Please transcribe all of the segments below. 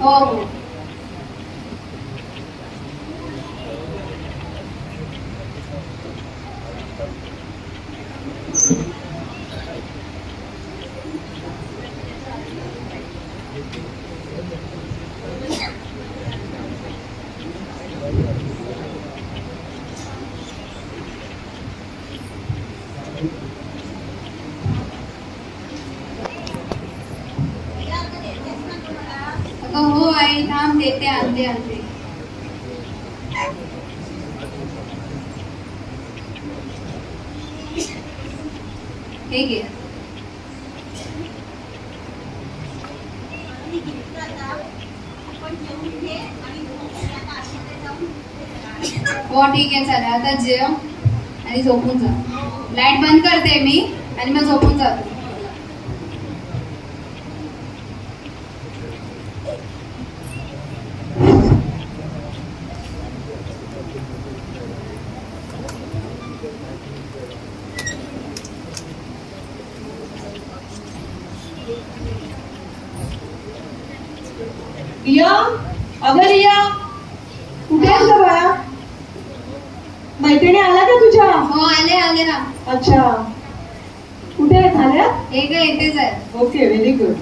हो हो. अगं हो आई, थांब देते, आणते आणते. हे घे. हो ठीक आहे, चालेल. आता जेव आणि झोपून जा. लाईट बंद करते मी आणि मग झोपून जातो. रिया, अगं रिया, कुठे आहेस गं बाळा? मैत्रिणी आल्या का तुझ्या? हो आले आले ना. अच्छा, कुठे आहे? झाल्या? हे काय येतेच आहे. Okay, very good.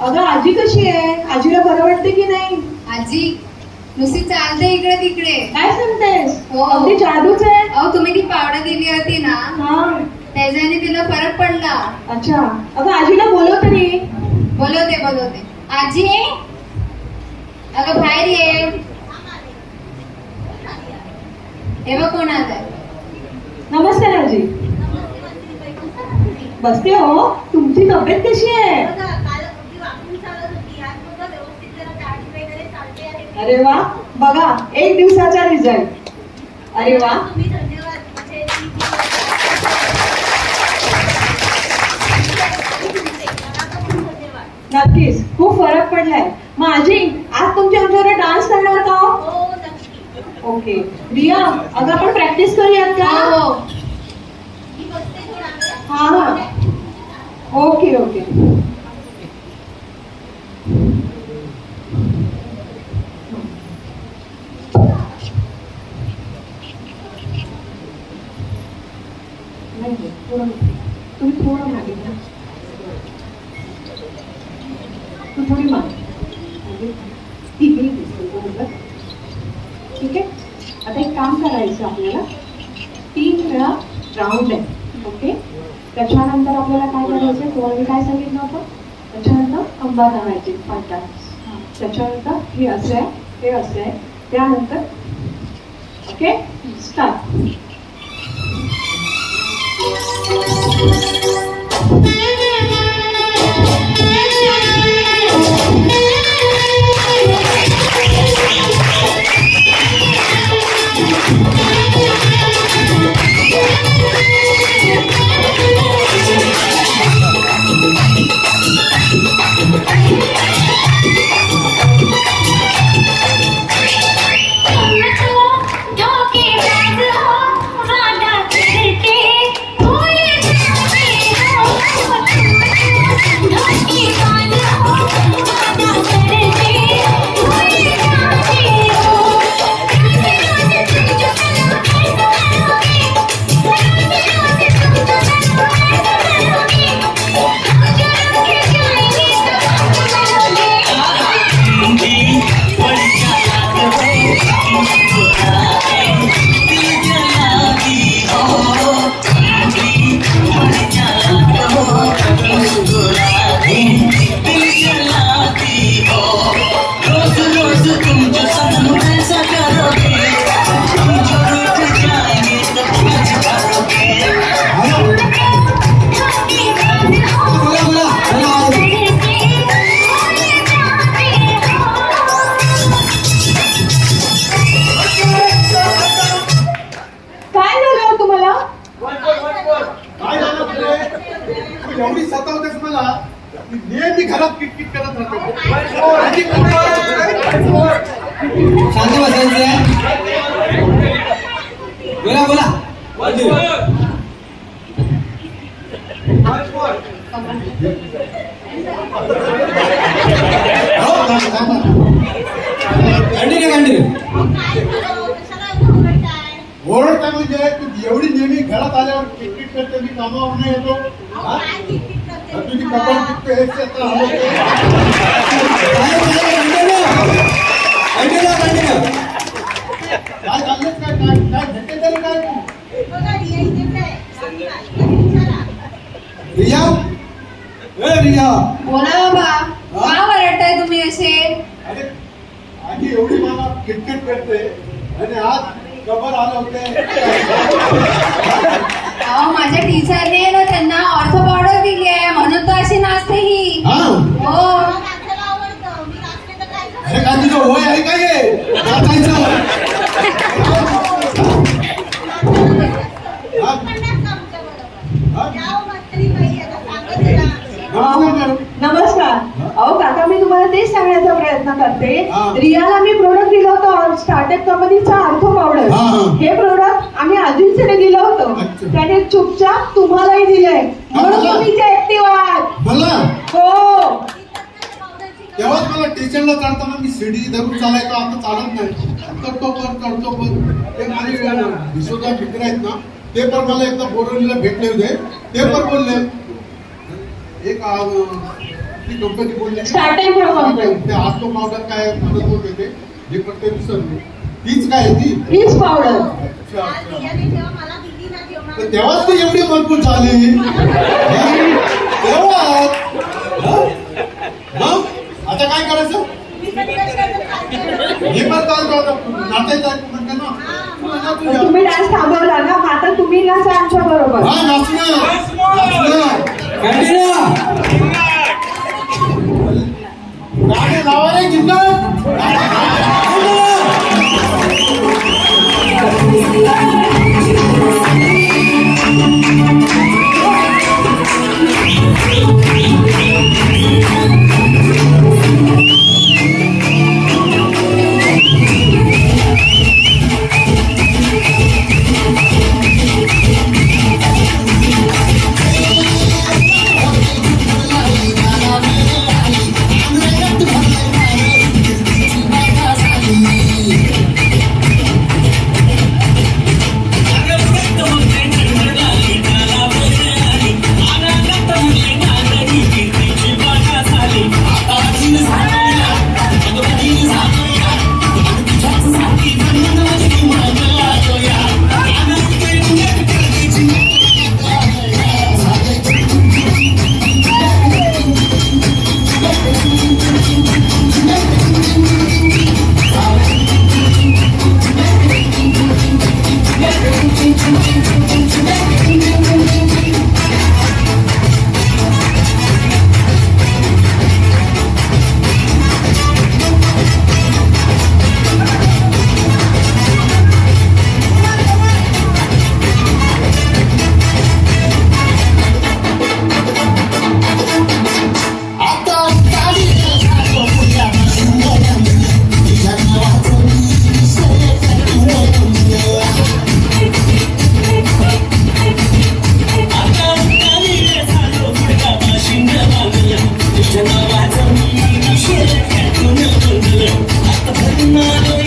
अगं आजी कशी आहे? आजीला बरं वाटते की नाही? आजी नुसती चालते इकडे तिकडे. काय सांगतेस? हो. अगदी जादूच आहे. अहो तुम्ही ती पावडर दिली होती ना, हा, त्याच्याने तिला फरक पडला. अच्छा. अगं आजीला बोलव तरी. बोलवते बोलवते. आजी अगं बाहेर ये. हे बघ कोण आलंय. नमस्कार आजी. बसते हो. तुमची तब्येत कशी आहे? अरे वा, बघा एक दिवसाचा रिझल्ट. अरे वा, नक्कीच खूप फरक पडलाय. मग आजी आज तुमच्या आमच्यावर डान्स करणार का? ओके. रिया, अगं आपण प्रॅक्टिस करूयात का? हो हा हा, ओके ओके. तुम्ही थोडं मागे घ्या. तू थोडी मागे तिकडे दिसते बरोबर. ठीक आहे. आता एक काम करायचं आपल्याला. 3 वेळा राऊंड आहे. ओके. त्याच्यानंतर आपल्याला काय करायचं, तुम्हाला मी काय सांगितलं होतं, त्याच्यानंतर अंबा धावायचे 5 तास. त्याच्यानंतर हे असं आहे, हे असं आहे. त्यानंतर ओके स्टार्ट. एवढी सतावतेस मला, नेहमी घरात किटकिट करत राहते. शांत बसायचं. बोला बोला. हो नेहमी घरात आल्यावर किटकिट करते, मी कामावर नाही येतो. हा? तर तुझी कपाळ पिकते हेच आता हलवते. काय चाललंच काय काय काय भेटते तरी काय तू? रिया ए रिया बोला बाबा, का वरडताय तुम्ही असे? अरे आधी एवढी मला किटकिट करते आणि आज कबर आलं होते. अहो, माझ्या टीचरने ना त्यांना ऑर्थो पावडर दिली आहे म्हणून तर अशी नाचते ही. हा? हो. अरे काय तुझं वय आहे काय हे? नाचायचं. हा? नमस्कार. अहो काका, मी तुम्हाला तेच सांगण्याचा प्रयत्न करते. हा. रियाला मी प्रोडक्ट दिलं होतं स्टार्टअप कंपनीचा आर्थो पावडर. हा, हा. हे प्रोडक्ट आम्ही आधीच दिलं होतं. अच्छा. त्याने चुपचाप तुम्हालाही दिलंय म्हणून मला? तुम्ही ऍक्टिव्ह आहात. मला हो. तेव्हाच मला स्टेशनला चालताना मी सीडी धरून चालायचो, आता चालत नाही. चढतो पण ते माझे विश्वदा मित्र आहेत ना, ते पण मला एकदा बोरवलीला भेटले होते. ते पण बोलले एक ती कंपनी बोलली Startup company. ते आस्तो पावडर काय म्हणत होते ते, जे पण ते विसरले. तीच काय आहे ती? हीच पावडर. अच्छा, अच्छा. तर तेव्हाच ती एवढी मजबूत झाली. तेव्हाच. मग आता काय करायचं? हे पण चालतो आता. नाचायचं आहे म्हणते ना. म्हणा तुझ्या. तुम्ही डान्स थांबवला ना, मग आता तुम्ही नाचा आमच्या बरोबर. हा, नाचणं. कंटिन्यू गाणे लावा रे जिंकत. Now